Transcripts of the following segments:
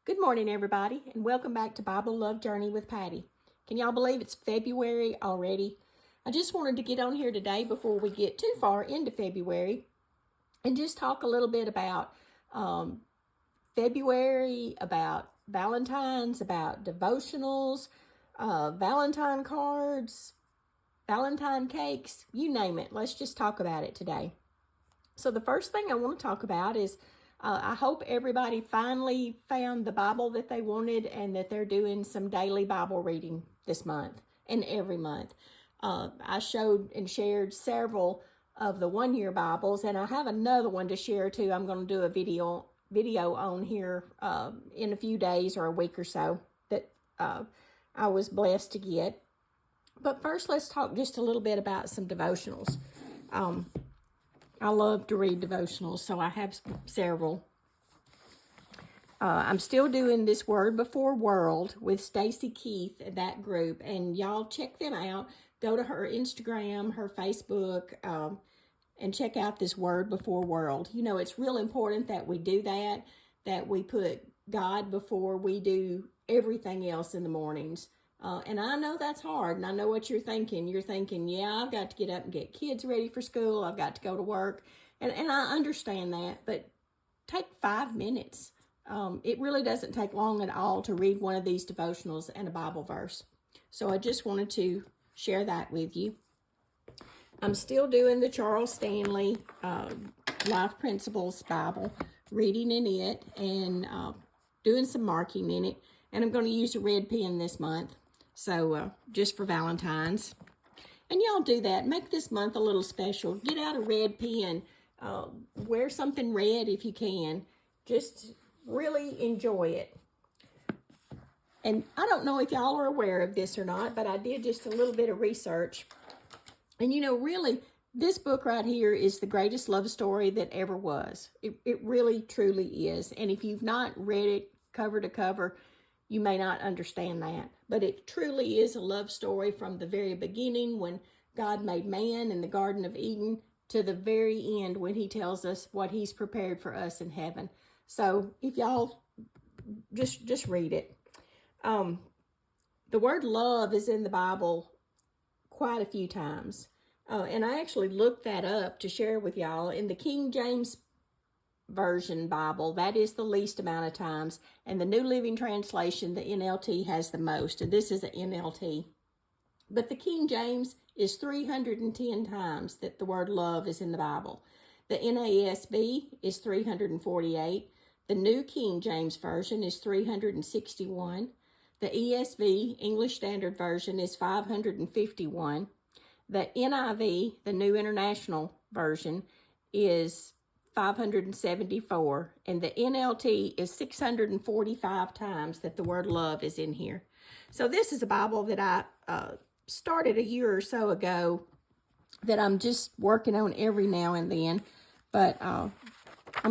Good morning, everybody, and welcome back to Bible Love Journey with Patty. Can y'all believe it's February already? I just wanted to get on here today before we get too far into February and just talk a little bit about February, about Valentines, about devotionals, Valentine cards, Valentine cakes, you name it. Let's just talk about it today. So the first thing I want to talk about is I hope everybody finally found the Bible that they wanted and that they're doing some daily Bible reading this month and every month. I showed and shared several of the one-year Bibles, and I have another one to share too. I'm going to do a video on here in a few days or a week or so that I was blessed to get. But first, let's talk just a little bit about some devotionals. I love to read devotionals, so I have several. I'm still doing this Word Before World with Stacy Keith, that group, and y'all check them out. Go to her Instagram, her Facebook, and check out this Word Before World. You know, it's real important that we do that we put God before we do everything else in the mornings. And I know that's hard, and I know what you're thinking. You're thinking, yeah, I've got to get up and get kids ready for school. I've got to go to work. And I understand that, but take 5 minutes. It really doesn't take long at all to read one of these devotionals and a Bible verse. So I just wanted to share that with you. I'm still doing the Charles Stanley Life Principles Bible, reading in it and doing some marking in it. And I'm going to use a red pen this month. So just for Valentines. And y'all do that. Make this month a little special. Get out a red pen. Wear something red if you can. Just really enjoy it. And I don't know if y'all are aware of this or not, but I did just a little bit of research. And you know, really, this book right here is the greatest love story that ever was. It really, truly is. And if you've not read it cover to cover, you may not understand that, but it truly is a love story from the very beginning when God made man in the Garden of Eden to the very end when he tells us what he's prepared for us in heaven. So if y'all just read it. The word love is in the Bible quite a few times. And I actually looked that up to share with y'all. In the King James Version Bible, that is the least amount of times, and the New Living Translation, the NLT, has the most, and this is an NLT. But the King James is 310 times that the word love is in the Bible. The NASB is 348. The New King James Version is 361. The ESV, English Standard Version, is 551. The NIV, the New International Version, is 574, and the NLT is 645 times that the word love is in here. So this is a Bible that I started a year or so ago that I'm just working on every now and then. But I'm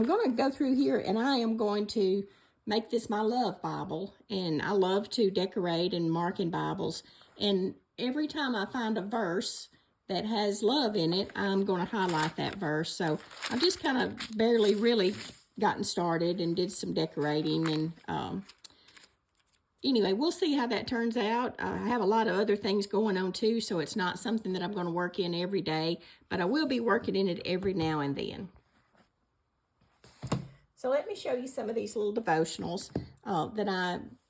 going to go through here, and I am going to make this my love Bible. And I love to decorate and mark in Bibles. And every time I find a verse that has love in it, I'm going to highlight that verse. So I've just kind of barely really gotten started and did some decorating. And anyway, we'll see how that turns out. I have a lot of other things going on too, so it's not something that I'm going to work in every day, but I will be working in it every now and then. So let me show you some of these little devotionals that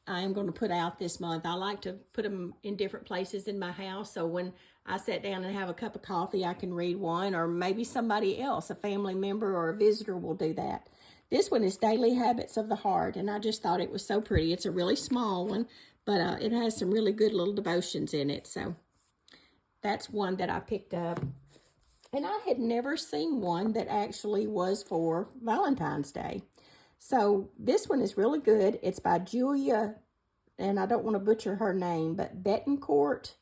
I am going to put out this month. I like to put them in different places in my house, so when I sit down and have a cup of coffee, I can read one, or maybe somebody else, a family member or a visitor, will do that. This one is Daily Habits of the Heart, and I just thought it was so pretty. It's a really small one, but it has some really good little devotions in it, so that's one that I picked up. And I had never seen one that actually was for Valentine's Day. So this one is really good. It's by Julia, and I don't want to butcher her name, but Betancourt.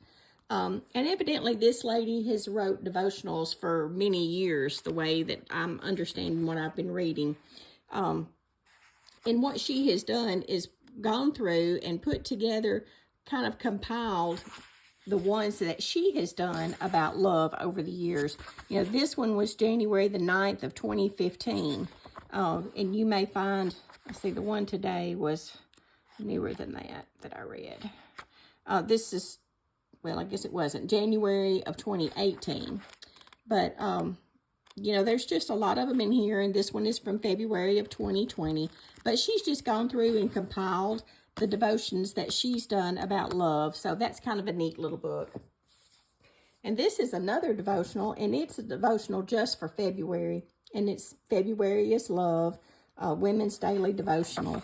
And evidently this lady has wrote devotionals for many years, the way that I'm understanding what I've been reading. And what she has done is gone through and put together, kind of compiled the ones that she has done about love over the years. You know, this one was January the 9th of 2015. And you may find, let's see, the one today was newer than that I read. This is, well, I guess it wasn't, January of 2018. But, you know, there's just a lot of them in here, and this one is from February of 2020. But she's just gone through and compiled the devotions that she's done about love. So that's kind of a neat little book. And this is another devotional, and it's a devotional just for February. And it's February is Love, Women's Daily Devotional.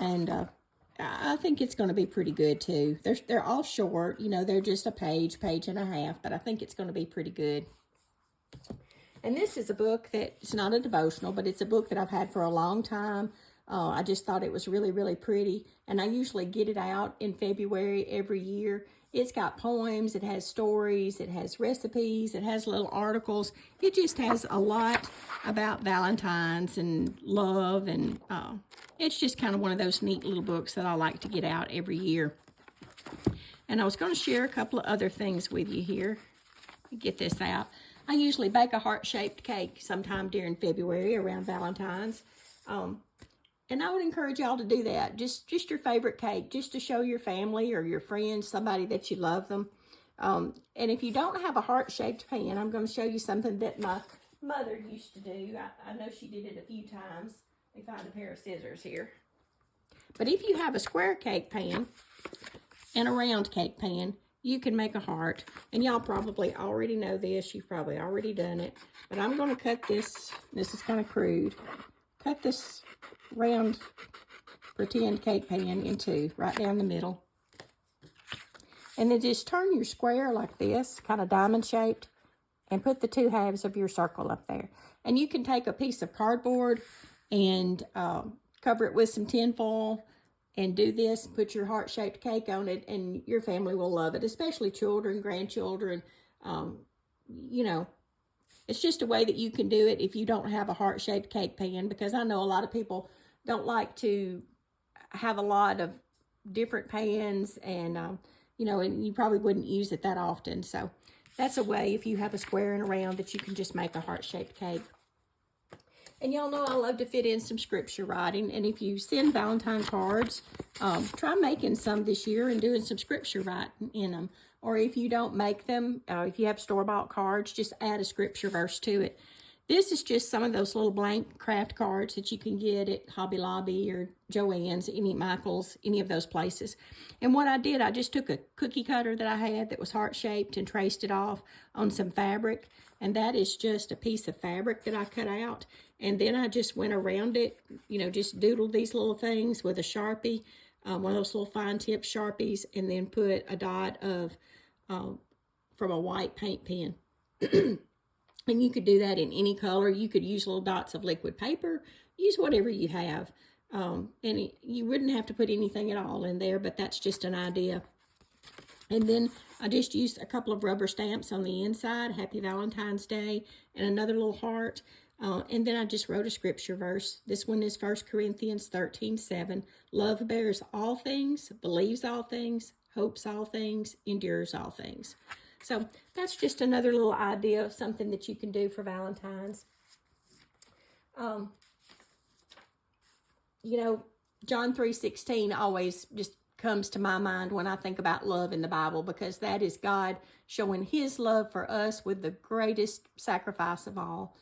And I think it's going to be pretty good, too. They're all short. You know, they're just a page and a half. But I think it's going to be pretty good. And this is a book that, it's not a devotional, but it's a book that I've had for a long time. I just thought it was really, really pretty. And I usually get it out in February every year. It's got poems, it has stories, it has recipes, it has little articles. It just has a lot about Valentines and love. And it's just kind of one of those neat little books that I like to get out every year. And I was going to share a couple of other things with you here. Get this out. I usually bake a heart-shaped cake sometime during February around Valentine's. And I would encourage y'all to do that. Just your favorite cake, just to show your family or your friends, somebody that you love them. And if you don't have a heart-shaped pan, I'm going to show you something that my mother used to do. I know she did it a few times. Let me find a pair of scissors here. But if you have a square cake pan and a round cake pan, you can make a heart. And y'all probably already know this. You've probably already done it. But I'm going to cut this. This is kind of crude. Cut this round pretend cake pan in two, right down the middle. And then just turn your square like this, kind of diamond shaped, and put the two halves of your circle up there. And you can take a piece of cardboard and cover it with some tin foil and do this, put your heart-shaped cake on it, and your family will love it, especially children, grandchildren. You know, it's just a way that you can do it if you don't have a heart-shaped cake pan, because I know a lot of people don't like to have a lot of different pans, and, you know, and you probably wouldn't use it that often. So that's a way, if you have a square and a round, that you can just make a heart-shaped cake. And y'all know I love to fit in some scripture writing. And if you send Valentine cards, try making some this year and doing some scripture writing in them. Or if you don't make them, if you have store-bought cards, just add a scripture verse to it. This is just some of those little blank craft cards that you can get at Hobby Lobby or Joann's, Michael's, any of those places. And what I did, I just took a cookie cutter that I had that was heart-shaped and traced it off on some fabric. And that is just a piece of fabric that I cut out. And then I just went around it, you know, just doodled these little things with a Sharpie, one of those little fine tip Sharpies, and then put a dot of, from a white paint pen. And you could do that in any color. You could use little dots of liquid paper, use whatever you have. You wouldn't have to put anything at all in there, but that's just an idea. And then I just used a couple of rubber stamps on the inside, Happy Valentine's Day, and another little heart. And then I just wrote a scripture verse. This one is 1 Corinthians 13:7. Love bears all things, believes all things, hopes all things, endures all things. So that's just another little idea of something that you can do for Valentine's. You know, John 3:16 always just comes to my mind when I think about love in the Bible, because that is God showing his love for us with the greatest sacrifice of all,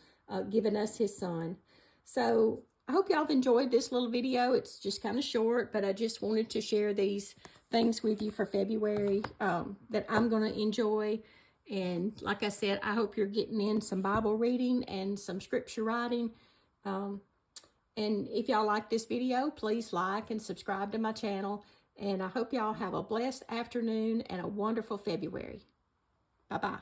giving us his son. So I hope y'all have enjoyed this little video. It's just kind of short, but I just wanted to share these things with you for February that I'm going to enjoy. And like I said, I hope you're getting in some Bible reading and some scripture writing. And if y'all like this video, please like and subscribe to my channel. And I hope y'all have a blessed afternoon and a wonderful February. Bye-bye.